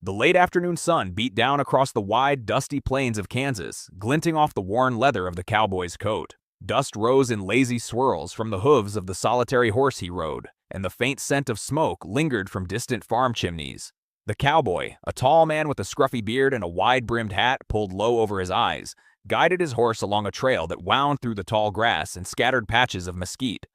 The late afternoon sun beat down across the wide, dusty plains of Kansas, glinting off the worn leather of the cowboy's coat. Dust rose in lazy swirls from the hooves of the solitary horse he rode, and the faint scent of smoke lingered from distant farm chimneys. The cowboy, a tall man with a scruffy beard and a wide-brimmed hat pulled low over his eyes, guided his horse along a trail that wound through the tall grass and scattered patches of mesquite.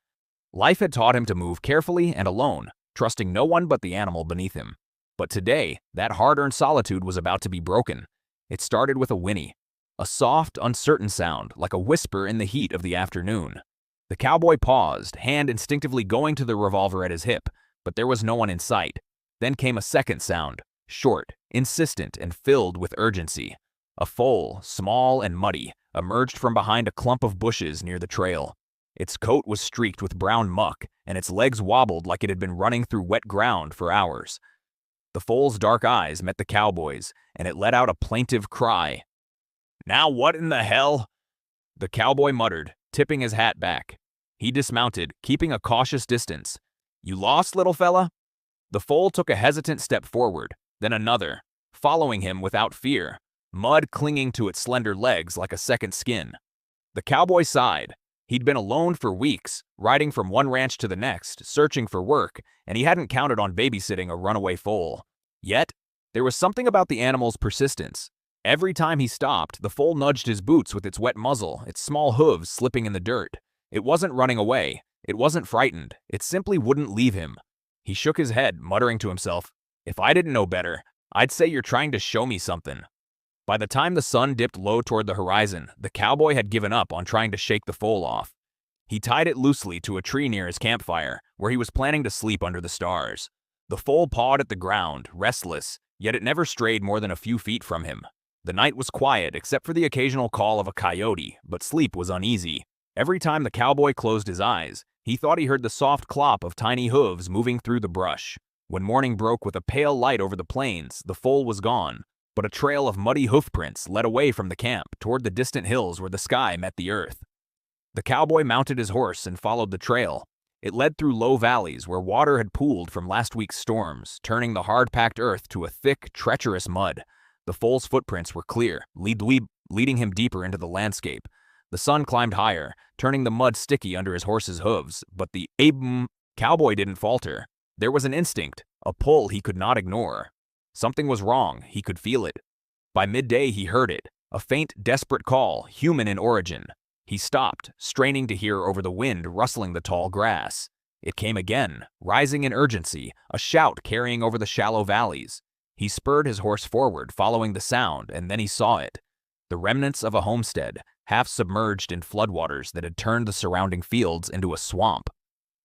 Life had taught him to move carefully and alone, trusting no one but the animal beneath him. But today, that hard-earned solitude was about to be broken. It started with a whinny, a soft, uncertain sound like a whisper in the heat of the afternoon. The cowboy paused, hand instinctively going to the revolver at his hip, but there was no one in sight. Then came a second sound, short, insistent, and filled with urgency. A foal, small and muddy, emerged from behind a clump of bushes near the trail. Its coat was streaked with brown muck, and its legs wobbled like it had been running through wet ground for hours. The foal's dark eyes met the cowboy's, and it let out a plaintive cry. "Now what in the hell?" The cowboy muttered, tipping his hat back. He dismounted, keeping a cautious distance. "You lost, little fella?" The foal took a hesitant step forward, then another, following him without fear, mud clinging to its slender legs like a second skin. The cowboy sighed. He'd been alone for weeks, riding from one ranch to the next, searching for work, and he hadn't counted on babysitting a runaway foal. Yet, there was something about the animal's persistence. Every time he stopped, the foal nudged his boots with its wet muzzle, its small hooves slipping in the dirt. It wasn't running away. It wasn't frightened. It simply wouldn't leave him. He shook his head, muttering to himself, "If I didn't know better, I'd say you're trying to show me something." By the time the sun dipped low toward the horizon, the cowboy had given up on trying to shake the foal off. He tied it loosely to a tree near his campfire, where he was planning to sleep under the stars. The foal pawed at the ground, restless, yet it never strayed more than a few feet from him. The night was quiet except for the occasional call of a coyote, but sleep was uneasy. Every time the cowboy closed his eyes, he thought he heard the soft clop of tiny hooves moving through the brush. When morning broke with a pale light over the plains, the foal was gone, but a trail of muddy hoofprints led away from the camp toward the distant hills where the sky met the earth. The cowboy mounted his horse and followed the trail. It led through low valleys where water had pooled from last week's storms, turning the hard-packed earth to a thick, treacherous mud. The foal's footprints were clear, leading him deeper into the landscape. The sun climbed higher, turning the mud sticky under his horse's hooves, but the cowboy didn't falter. There was an instinct, a pull he could not ignore. Something was wrong, he could feel it. By midday he heard it, a faint, desperate call, human in origin. He stopped, straining to hear over the wind rustling the tall grass. It came again, rising in urgency, a shout carrying over the shallow valleys. He spurred his horse forward, following the sound, and then he saw it. The remnants of a homestead, half submerged in floodwaters that had turned the surrounding fields into a swamp.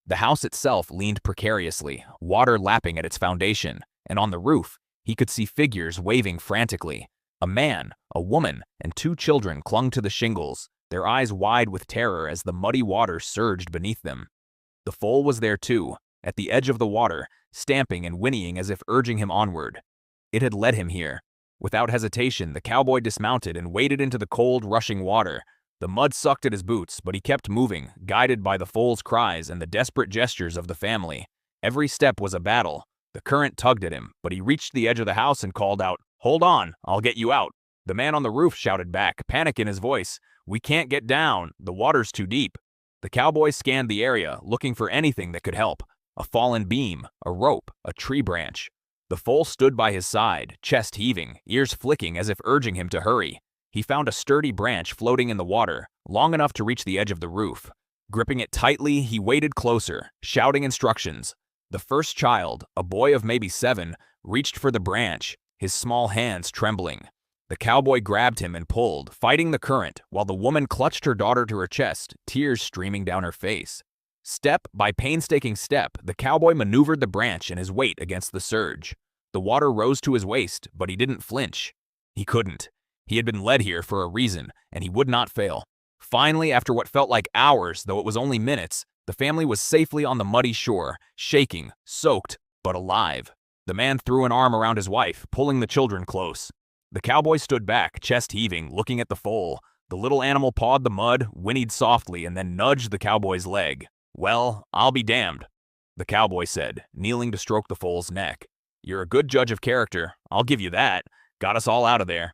The house itself leaned precariously, water lapping at its foundation, and on the roof, he could see figures waving frantically. A man, a woman, and 2 children clung to the shingles, their eyes wide with terror as the muddy water surged beneath them. The foal was there too, at the edge of the water, stamping and whinnying as if urging him onward. It had led him here. Without hesitation, the cowboy dismounted and waded into the cold, rushing water. The mud sucked at his boots, but he kept moving, guided by the foal's cries and the desperate gestures of the family. Every step was a battle. The current tugged at him, but he reached the edge of the house and called out, "Hold on, I'll get you out." The man on the roof shouted back, panic in his voice, "We can't get down, the water's too deep." The cowboy scanned the area, looking for anything that could help. A fallen beam, a rope, a tree branch. The foal stood by his side, chest heaving, ears flicking as if urging him to hurry. He found a sturdy branch floating in the water, long enough to reach the edge of the roof. Gripping it tightly, he waded closer, shouting instructions. The first child, a boy of maybe 7, reached for the branch, his small hands trembling. The cowboy grabbed him and pulled, fighting the current, while the woman clutched her daughter to her chest, tears streaming down her face. Step by painstaking step, the cowboy maneuvered the branch and his weight against the surge. The water rose to his waist, but he didn't flinch. He couldn't. He had been led here for a reason, and he would not fail. Finally, after what felt like hours, though it was only minutes, the family was safely on the muddy shore, shaking, soaked, but alive. The man threw an arm around his wife, pulling the children close. The cowboy stood back, chest heaving, looking at the foal. The little animal pawed the mud, whinnied softly, and then nudged the cowboy's leg. "Well, I'll be damned," the cowboy said, kneeling to stroke the foal's neck. You're a good judge of character, I'll give you that. Got us all out of there."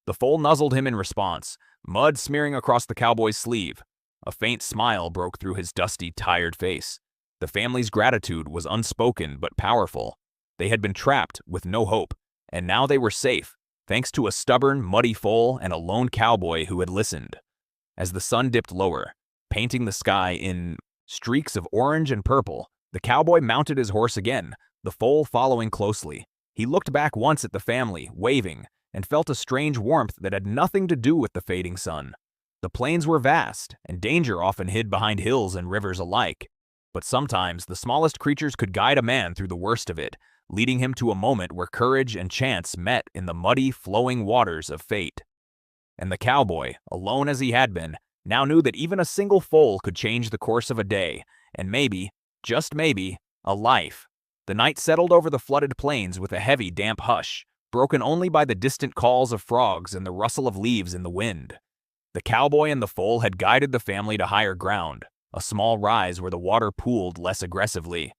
The foal nuzzled him in response, mud smearing across the cowboy's sleeve. A faint smile broke through his dusty, tired face. The family's gratitude was unspoken but powerful. They had been trapped with no hope, and now they were safe, thanks to a stubborn, muddy foal and a lone cowboy who had listened. As the sun dipped lower, painting the sky in streaks of orange and purple, the cowboy mounted his horse again, the foal following closely. He looked back once at the family, waving, and felt a strange warmth that had nothing to do with the fading sun. The plains were vast, and danger often hid behind hills and rivers alike. But sometimes the smallest creatures could guide a man through the worst of it, leading him to a moment where courage and chance met in the muddy, flowing waters of fate. And the cowboy, alone as he had been, now knew that even a single foal could change the course of a day, and maybe, just maybe, a life. The night settled over the flooded plains with a heavy, damp hush, broken only by the distant calls of frogs and the rustle of leaves in the wind. The cowboy and the foal had guided the family to higher ground, a small rise where the water pooled less aggressively.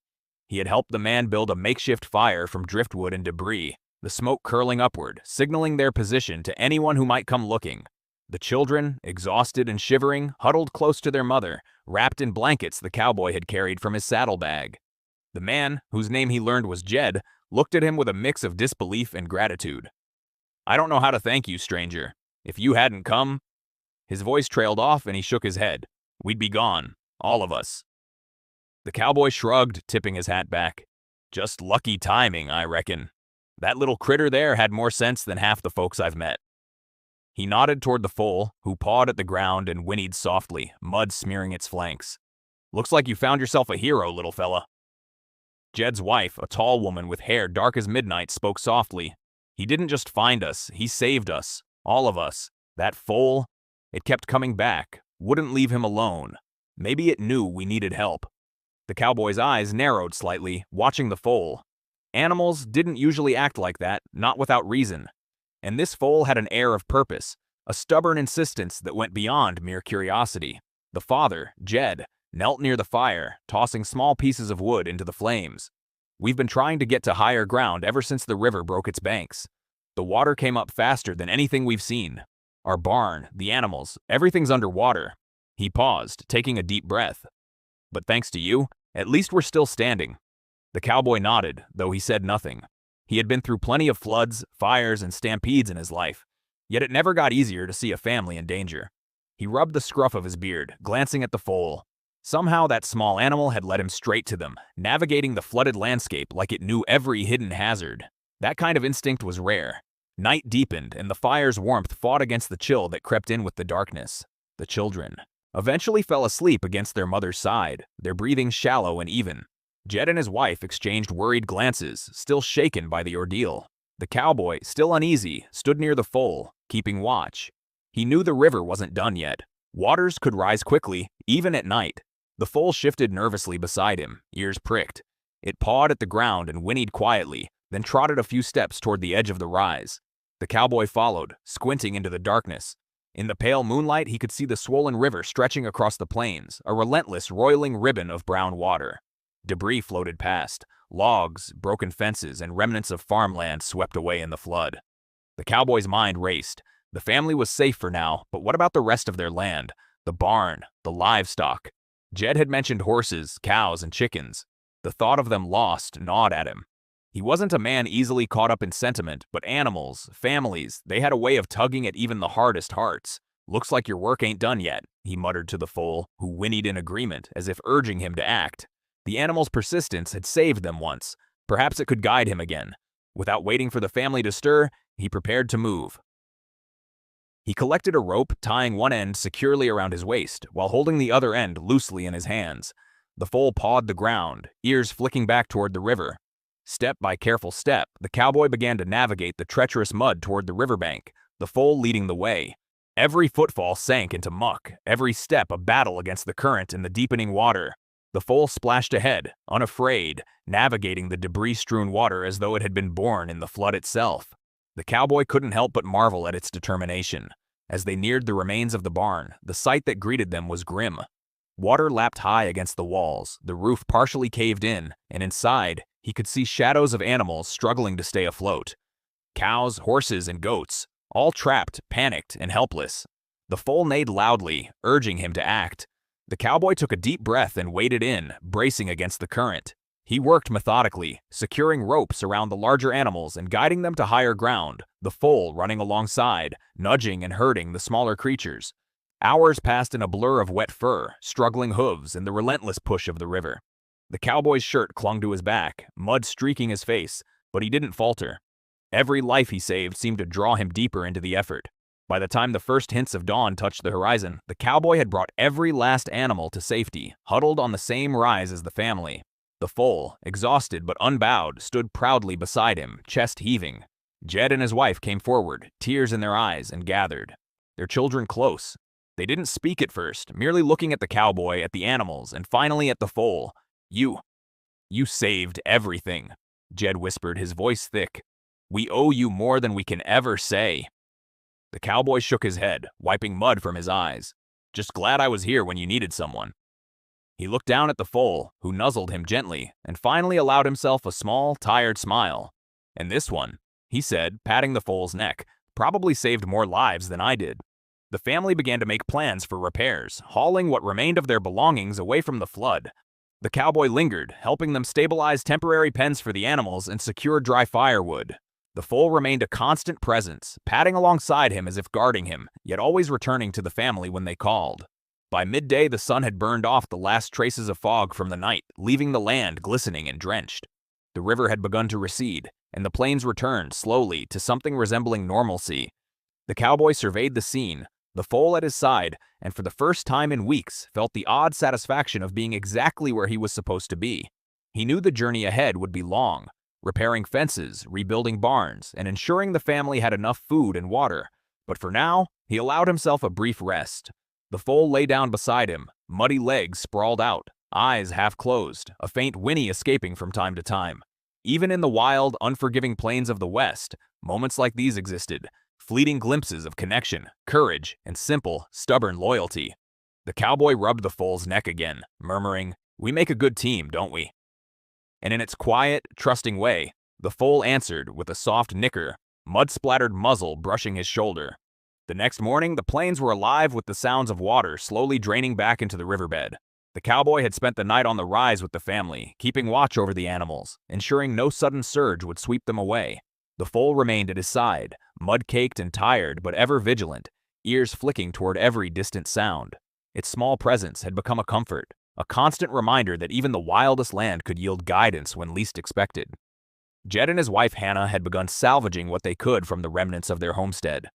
He had helped the man build a makeshift fire from driftwood and debris, the smoke curling upward, signaling their position to anyone who might come looking. The children, exhausted and shivering, huddled close to their mother, wrapped in blankets the cowboy had carried from his saddlebag. The man, whose name he learned was Jed, looked at him with a mix of disbelief and gratitude. "I don't know how to thank you, stranger. If you hadn't come—" His voice trailed off and he shook his head. "We'd be gone. All of us." The cowboy shrugged, tipping his hat back. "Just lucky timing, I reckon. That little critter there had more sense than half the folks I've met." He nodded toward the foal, who pawed at the ground and whinnied softly, mud smearing its flanks. "Looks like you found yourself a hero, little fella." Jed's wife, a tall woman with hair dark as midnight, spoke softly. "He didn't just find us, he saved us. All of us. That foal, it kept coming back, wouldn't leave him alone. Maybe it knew we needed help." The cowboy's eyes narrowed slightly, watching the foal. Animals didn't usually act like that, not without reason. And this foal had an air of purpose, a stubborn insistence that went beyond mere curiosity. The father, Jed, knelt near the fire, tossing small pieces of wood into the flames. "We've been trying to get to higher ground ever since the river broke its banks. The water came up faster than anything we've seen. Our barn, the animals, everything's underwater." He paused, taking a deep breath. "But thanks to you, at least we're still standing." The cowboy nodded, though he said nothing. He had been through plenty of floods, fires, and stampedes in his life, yet it never got easier to see a family in danger. He rubbed the scruff of his beard, glancing at the foal. Somehow that small animal had led him straight to them, navigating the flooded landscape like it knew every hidden hazard. That kind of instinct was rare. Night deepened, and the fire's warmth fought against the chill that crept in with the darkness. The children eventually fell asleep against their mother's side, their breathing shallow and even. Jed and his wife exchanged worried glances, still shaken by the ordeal. The cowboy, still uneasy, stood near the foal, keeping watch. He knew the river wasn't done yet. Waters could rise quickly, even at night. The foal shifted nervously beside him, ears pricked. It pawed at the ground and whinnied quietly, then trotted a few steps toward the edge of the rise. The cowboy followed, squinting into the darkness. In the pale moonlight, he could see the swollen river stretching across the plains, a relentless, roiling ribbon of brown water. Debris floated past. Logs, broken fences, and remnants of farmland swept away in the flood. The cowboy's mind raced. The family was safe for now, but what about the rest of their land? The barn, the livestock. Jed had mentioned horses, cows, and chickens. The thought of them lost gnawed at him. He wasn't a man easily caught up in sentiment, but animals, families, they had a way of tugging at even the hardest hearts. "Looks like your work ain't done yet," he muttered to the foal, who whinnied in agreement, as if urging him to act. The animal's persistence had saved them once. Perhaps it could guide him again. Without waiting for the family to stir, he prepared to move. He collected a rope, tying one end securely around his waist, while holding the other end loosely in his hands. The foal pawed the ground, ears flicking back toward the river. Step by careful step, the cowboy began to navigate the treacherous mud toward the riverbank, the foal leading the way. Every footfall sank into muck, every step a battle against the current in the deepening water. The foal splashed ahead, unafraid, navigating the debris-strewn water as though it had been born in the flood itself. The cowboy couldn't help but marvel at its determination. As they neared the remains of the barn, the sight that greeted them was grim. Water lapped high against the walls, the roof partially caved in, and inside, He could see shadows of animals struggling to stay afloat. Cows, horses, and goats, all trapped, panicked, and helpless. The foal neighed loudly, urging him to act. The cowboy took a deep breath and waded in, bracing against the current. He worked methodically, securing ropes around the larger animals and guiding them to higher ground, the foal running alongside, nudging and herding the smaller creatures. Hours passed in a blur of wet fur, struggling hooves, and the relentless push of the river. The cowboy's shirt clung to his back, mud streaking his face, but he didn't falter. Every life he saved seemed to draw him deeper into the effort. By the time the first hints of dawn touched the horizon, the cowboy had brought every last animal to safety, huddled on the same rise as the family. The foal, exhausted but unbowed, stood proudly beside him, chest heaving. Jed and his wife came forward, tears in their eyes, and gathered. Their children close. They didn't speak at first, merely looking at the cowboy, at the animals, and finally at the foal. You saved everything," Jed whispered, his voice thick. "We owe you more than we can ever say." The cowboy shook his head, wiping mud from his eyes. "Just glad I was here when you needed someone." He looked down at the foal, who nuzzled him gently, and finally allowed himself a small, tired smile. "And this one," he said, patting the foal's neck, "probably saved more lives than I did." The family began to make plans for repairs, hauling what remained of their belongings away from the flood. The cowboy lingered, helping them stabilize temporary pens for the animals and secure dry firewood. The foal remained a constant presence, padding alongside him as if guarding him, yet always returning to the family when they called. By midday, the sun had burned off the last traces of fog from the night, leaving the land glistening and drenched. The river had begun to recede, and the plains returned slowly to something resembling normalcy. The cowboy surveyed the scene, the foal at his side, and for the first time in weeks felt the odd satisfaction of being exactly where he was supposed to be. He knew the journey ahead would be long, repairing fences, rebuilding barns, and ensuring the family had enough food and water. But for now, he allowed himself a brief rest. The foal lay down beside him, muddy legs sprawled out, eyes half closed, a faint whinny escaping from time to time. Even in the wild, unforgiving plains of the West, moments like these existed, fleeting glimpses of connection, courage, and simple, stubborn loyalty. The cowboy rubbed the foal's neck again, murmuring, "We make a good team, don't we?" And in its quiet, trusting way, the foal answered with a soft nicker, mud-splattered muzzle brushing his shoulder. The next morning, the plains were alive with the sounds of water slowly draining back into the riverbed. The cowboy had spent the night on the rise with the family, keeping watch over the animals, ensuring no sudden surge would sweep them away. The foal remained at his side, mud-caked and tired but ever vigilant, ears flicking toward every distant sound. Its small presence had become a comfort, a constant reminder that even the wildest land could yield guidance when least expected. Jed and his wife Hannah had begun salvaging what they could from the remnants of their homestead.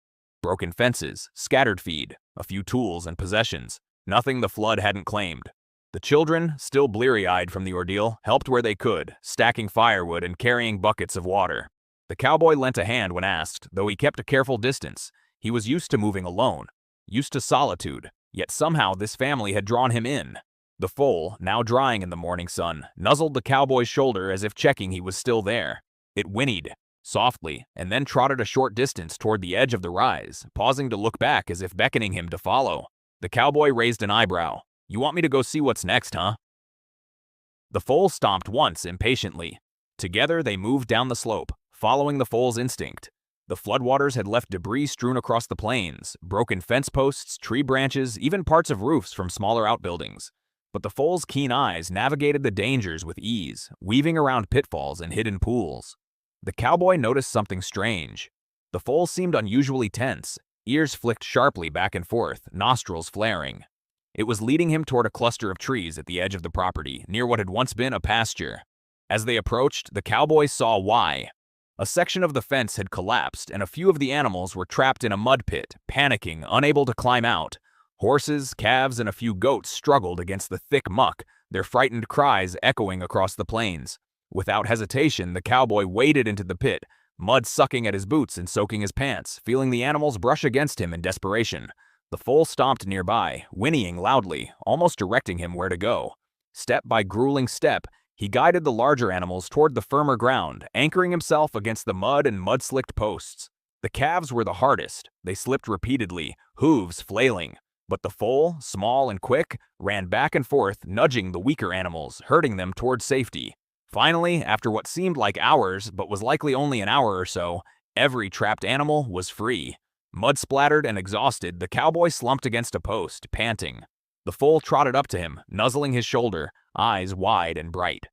Broken fences, scattered feed, a few tools and possessions, nothing the flood hadn't claimed. The children, still bleary-eyed from the ordeal, helped where they could, stacking firewood and carrying buckets of water. The cowboy lent a hand when asked, though he kept a careful distance. He was used to moving alone, used to solitude, yet somehow this family had drawn him in. The foal, now drying in the morning sun, nuzzled the cowboy's shoulder as if checking he was still there. It whinnied, softly, and then trotted a short distance toward the edge of the rise, pausing to look back as if beckoning him to follow. The cowboy raised an eyebrow. "You want me to go see what's next, huh?" The foal stomped once impatiently. Together they moved down the slope, following the foal's instinct. The floodwaters had left debris strewn across the plains, broken fence posts, tree branches, even parts of roofs from smaller outbuildings. But the foal's keen eyes navigated the dangers with ease, weaving around pitfalls and hidden pools. The cowboy noticed something strange. The foal seemed unusually tense, ears flicked sharply back and forth, nostrils flaring. It was leading him toward a cluster of trees at the edge of the property, near what had once been a pasture. As they approached, the cowboy saw why. A section of the fence had collapsed, and a few of the animals were trapped in a mud pit, panicking, unable to climb out. Horses, calves, and a few goats struggled against the thick muck, their frightened cries echoing across the plains. Without hesitation, the cowboy waded into the pit, mud sucking at his boots and soaking his pants, feeling the animals brush against him in desperation. The foal stomped nearby, whinnying loudly, almost directing him where to go. Step by grueling step, he guided the larger animals toward the firmer ground, anchoring himself against the mud and mud-slicked posts. The calves were the hardest. They slipped repeatedly, hooves flailing. But the foal, small and quick, ran back and forth, nudging the weaker animals, herding them toward safety. Finally, after what seemed like hours, but was likely only an hour or so, every trapped animal was free. Mud-splattered and exhausted, the cowboy slumped against a post, panting. The foal trotted up to him, nuzzling his shoulder, eyes wide and bright.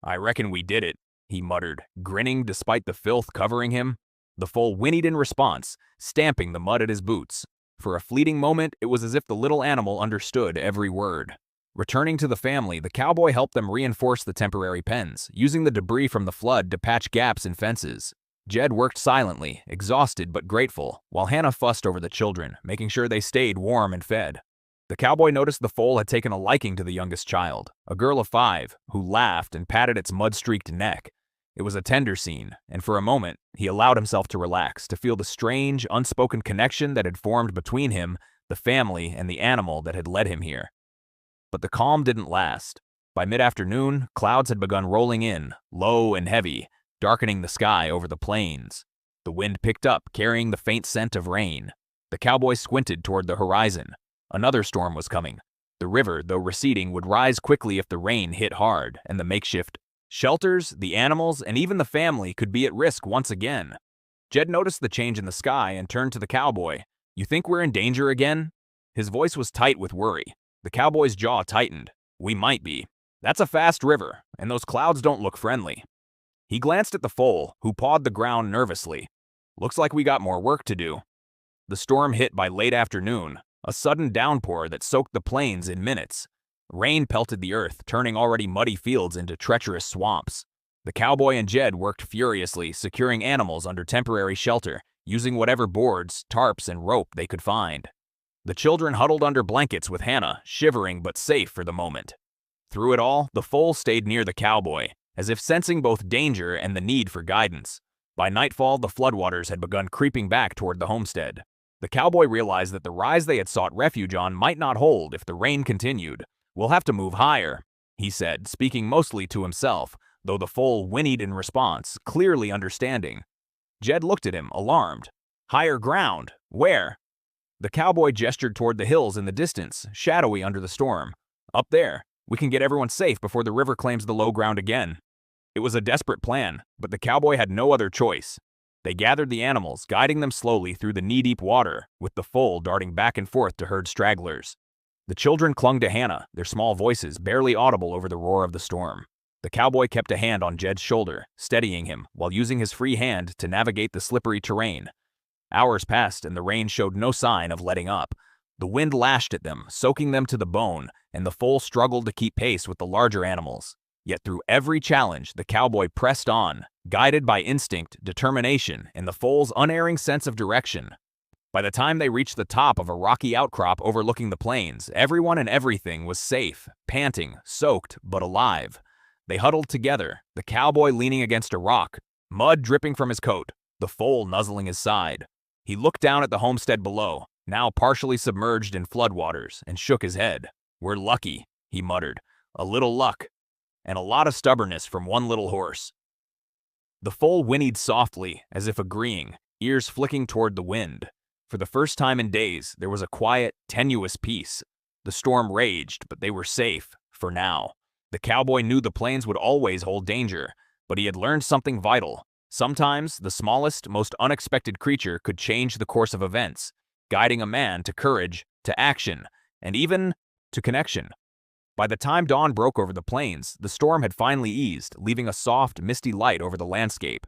"I reckon we did it," he muttered, grinning despite the filth covering him. The foal whinnied in response, stamping the mud at his boots. For a fleeting moment, it was as if the little animal understood every word. Returning to the family, the cowboy helped them reinforce the temporary pens, using the debris from the flood to patch gaps in fences. Jed worked silently, exhausted but grateful, while Hannah fussed over the children, making sure they stayed warm and fed. The cowboy noticed the foal had taken a liking to the youngest child, a girl of 5, who laughed and patted its mud-streaked neck. It was a tender scene, and for a moment, he allowed himself to relax, to feel the strange, unspoken connection that had formed between him, the family, and the animal that had led him here. But the calm didn't last. By mid-afternoon, clouds had begun rolling in, low and heavy, darkening the sky over the plains. The wind picked up, carrying the faint scent of rain. The cowboy squinted toward the horizon. Another storm was coming. The river, though receding, would rise quickly if the rain hit hard, and the makeshift shelters, the animals, and even the family could be at risk once again. Jed noticed the change in the sky and turned to the cowboy. "You think we're in danger again?" His voice was tight with worry. The cowboy's jaw tightened. "We might be. That's a fast river, and those clouds don't look friendly." He glanced at the foal, who pawed the ground nervously. "Looks like we got more work to do." The storm hit by late afternoon, a sudden downpour that soaked the plains in minutes. Rain pelted the earth, turning already muddy fields into treacherous swamps. The cowboy and Jed worked furiously, securing animals under temporary shelter, using whatever boards, tarps, and rope they could find. The children huddled under blankets with Hannah, shivering but safe for the moment. Through it all, the foal stayed near the cowboy, as if sensing both danger and the need for guidance. By nightfall, the floodwaters had begun creeping back toward the homestead. The cowboy realized that the rise they had sought refuge on might not hold if the rain continued. "We'll have to move higher," he said, speaking mostly to himself, though the foal whinnied in response, clearly understanding. Jed looked at him, alarmed. "Higher ground? Where?" The cowboy gestured toward the hills in the distance, shadowy under the storm. "Up there. We can get everyone safe before the river claims the low ground again." It was a desperate plan, but the cowboy had no other choice. They gathered the animals, guiding them slowly through the knee-deep water, with the foal darting back and forth to herd stragglers. The children clung to Hannah, their small voices barely audible over the roar of the storm. The cowboy kept a hand on Jed's shoulder, steadying him while using his free hand to navigate the slippery terrain. Hours passed and the rain showed no sign of letting up. The wind lashed at them, soaking them to the bone, and the foal struggled to keep pace with the larger animals. Yet through every challenge, the cowboy pressed on, guided by instinct, determination, and the foal's unerring sense of direction. By the time they reached the top of a rocky outcrop overlooking the plains, everyone and everything was safe, panting, soaked, but alive. They huddled together, the cowboy leaning against a rock, mud dripping from his coat, the foal nuzzling his side. He looked down at the homestead below, now partially submerged in floodwaters, and shook his head. "We're lucky," he muttered. "A little luck. And a lot of stubbornness from one little horse." The foal whinnied softly, as if agreeing, ears flicking toward the wind. For the first time in days, there was a quiet, tenuous peace. The storm raged, but they were safe, for now. The cowboy knew the plains would always hold danger, but he had learned something vital. Sometimes, the smallest, most unexpected creature could change the course of events, guiding a man to courage, to action, and even to connection. By the time dawn broke over the plains, the storm had finally eased, leaving a soft, misty light over the landscape.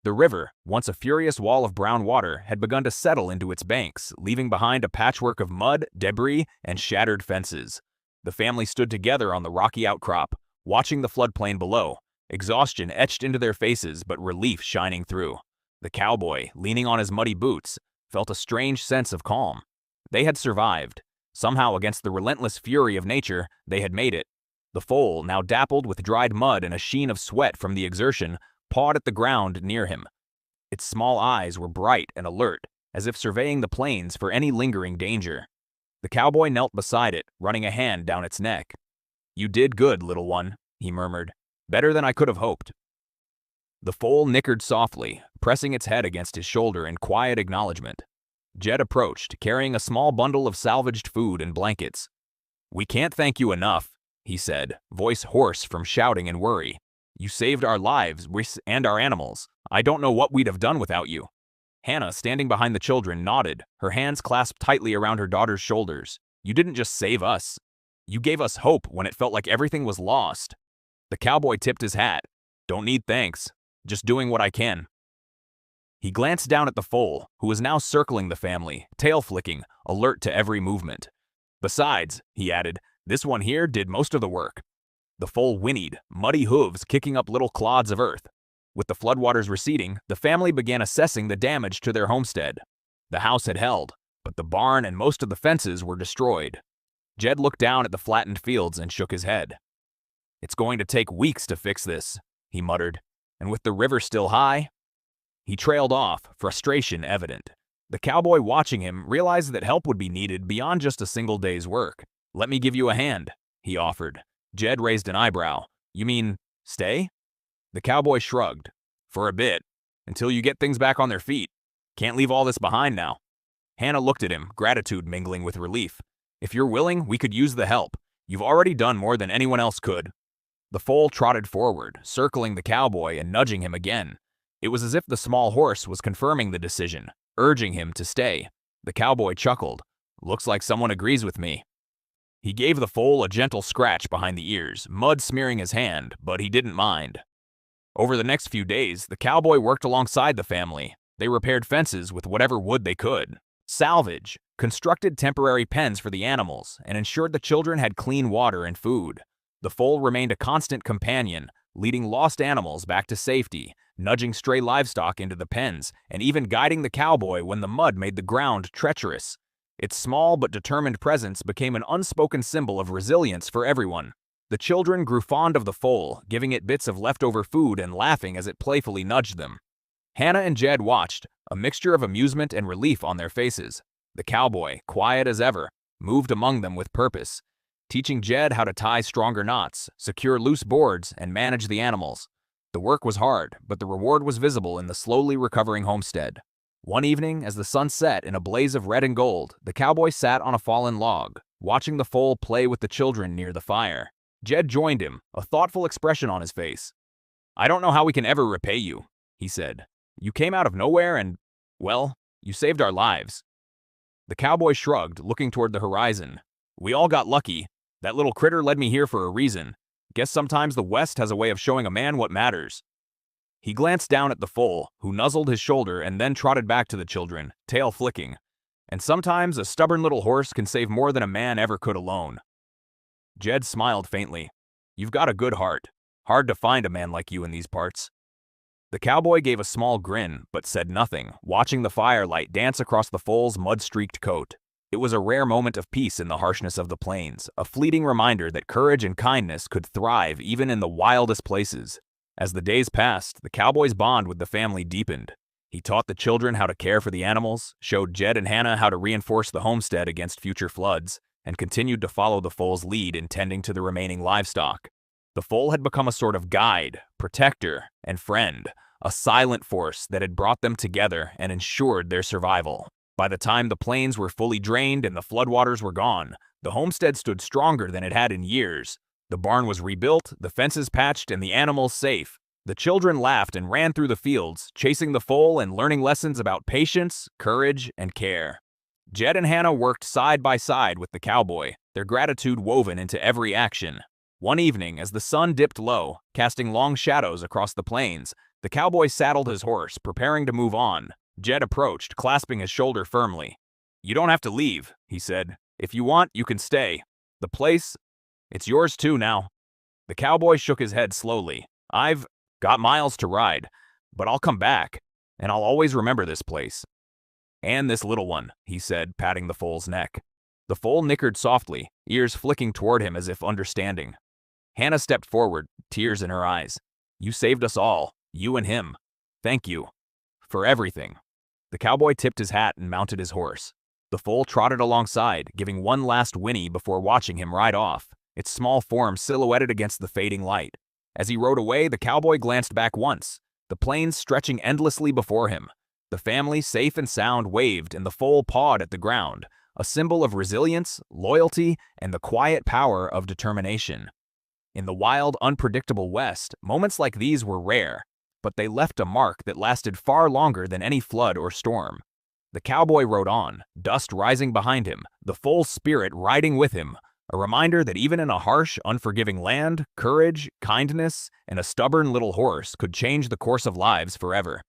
The river, once a furious wall of brown water, had begun to settle into its banks, leaving behind a patchwork of mud, debris, and shattered fences. The family stood together on the rocky outcrop, watching the floodplain below, exhaustion etched into their faces but relief shining through. The cowboy, leaning on his muddy boots, felt a strange sense of calm. They had survived. Somehow, against the relentless fury of nature, they had made it. The foal, now dappled with dried mud and a sheen of sweat from the exertion, pawed at the ground near him. Its small eyes were bright and alert, as if surveying the plains for any lingering danger. The cowboy knelt beside it, running a hand down its neck. "You did good, little one," he murmured. "Better than I could have hoped." The foal nickered softly, pressing its head against his shoulder in quiet acknowledgement. Jed approached, carrying a small bundle of salvaged food and blankets. "We can't thank you enough," he said, voice hoarse from shouting and worry. You saved our lives and our animals. I don't know what we'd have done without you." Hannah, standing behind the children, nodded, her hands clasped tightly around her daughter's shoulders. "You didn't just save us. You gave us hope when it felt like everything was lost." The cowboy tipped his hat. "Don't need thanks. Just doing what I can." He glanced down at the foal, who was now circling the family, tail flicking, alert to every movement. "Besides," he added, "this one here did most of the work." The foal whinnied, muddy hooves kicking up little clods of earth. With the floodwaters receding, the family began assessing the damage to their homestead. The house had held, but the barn and most of the fences were destroyed. Jed looked down at the flattened fields and shook his head. "It's going to take weeks to fix this," he muttered, "and with the river still high." He trailed off, frustration evident. The cowboy watching him realized that help would be needed beyond just a single day's work. "Let me give you a hand," he offered. Jed raised an eyebrow. "You mean, stay?" The cowboy shrugged. "For a bit, until you get things back on their feet. Can't leave all this behind now." Hannah looked at him, gratitude mingling with relief. "If you're willing, we could use the help. You've already done more than anyone else could." The foal trotted forward, circling the cowboy and nudging him again. It was as if the small horse was confirming the decision, urging him to stay. The cowboy chuckled. "Looks like someone agrees with me." He gave the foal a gentle scratch behind the ears, mud smearing his hand, but he didn't mind. Over the next few days, the cowboy worked alongside the family. They repaired fences with whatever wood they could, salvage, constructed temporary pens for the animals, and ensured the children had clean water and food. The foal remained a constant companion, leading lost animals back to safety, nudging stray livestock into the pens, and even guiding the cowboy when the mud made the ground treacherous. Its small but determined presence became an unspoken symbol of resilience for everyone. The children grew fond of the foal, giving it bits of leftover food and laughing as it playfully nudged them. Hannah and Jed watched, a mixture of amusement and relief on their faces. The cowboy, quiet as ever, moved among them with purpose, teaching Jed how to tie stronger knots, secure loose boards, and manage the animals. The work was hard, but the reward was visible in the slowly recovering homestead. One evening, as the sun set in a blaze of red and gold, the cowboy sat on a fallen log, watching the foal play with the children near the fire. Jed joined him, a thoughtful expression on his face. "I don't know how we can ever repay you," he said. "You came out of nowhere and, well, you saved our lives." The cowboy shrugged, looking toward the horizon. "We all got lucky. That little critter led me here for a reason. Guess sometimes the West has a way of showing a man what matters." He glanced down at the foal, who nuzzled his shoulder and then trotted back to the children, tail flicking. "And sometimes a stubborn little horse can save more than a man ever could alone." Jed smiled faintly. "You've got a good heart. Hard to find a man like you in these parts." The cowboy gave a small grin, but said nothing, watching the firelight dance across the foal's mud-streaked coat. It was a rare moment of peace in the harshness of the plains, a fleeting reminder that courage and kindness could thrive even in the wildest places. As the days passed, the cowboy's bond with the family deepened. He taught the children how to care for the animals, showed Jed and Hannah how to reinforce the homestead against future floods, and continued to follow the foal's lead in tending to the remaining livestock. The foal had become a sort of guide, protector, and friend, a silent force that had brought them together and ensured their survival. By the time the plains were fully drained and the floodwaters were gone, the homestead stood stronger than it had in years. The barn was rebuilt, the fences patched, and the animals safe. The children laughed and ran through the fields, chasing the foal and learning lessons about patience, courage, and care. Jed and Hannah worked side by side with the cowboy, their gratitude woven into every action. One evening, as the sun dipped low, casting long shadows across the plains, the cowboy saddled his horse, preparing to move on. Jed approached, clasping his shoulder firmly. "You don't have to leave," he said. "If you want, you can stay. The place, it's yours too now." The cowboy shook his head slowly. "I've got miles to ride, but I'll come back, and I'll always remember this place. And this little one," he said, patting the foal's neck. The foal nickered softly, ears flicking toward him as if understanding. Hannah stepped forward, tears in her eyes. "You saved us all, you and him. Thank you. For everything." The cowboy tipped his hat and mounted his horse. The foal trotted alongside, giving one last whinny before watching him ride off, its small form silhouetted against the fading light. As he rode away, the cowboy glanced back once, the plains stretching endlessly before him. The family, safe and sound, waved, and the foal pawed at the ground, a symbol of resilience, loyalty, and the quiet power of determination. In the wild, unpredictable West, moments like these were rare, but they left a mark that lasted far longer than any flood or storm. The cowboy rode on, dust rising behind him, the Foal spirit riding with him, a reminder that even in a harsh, unforgiving land, courage, kindness, and a stubborn little horse could change the course of lives forever.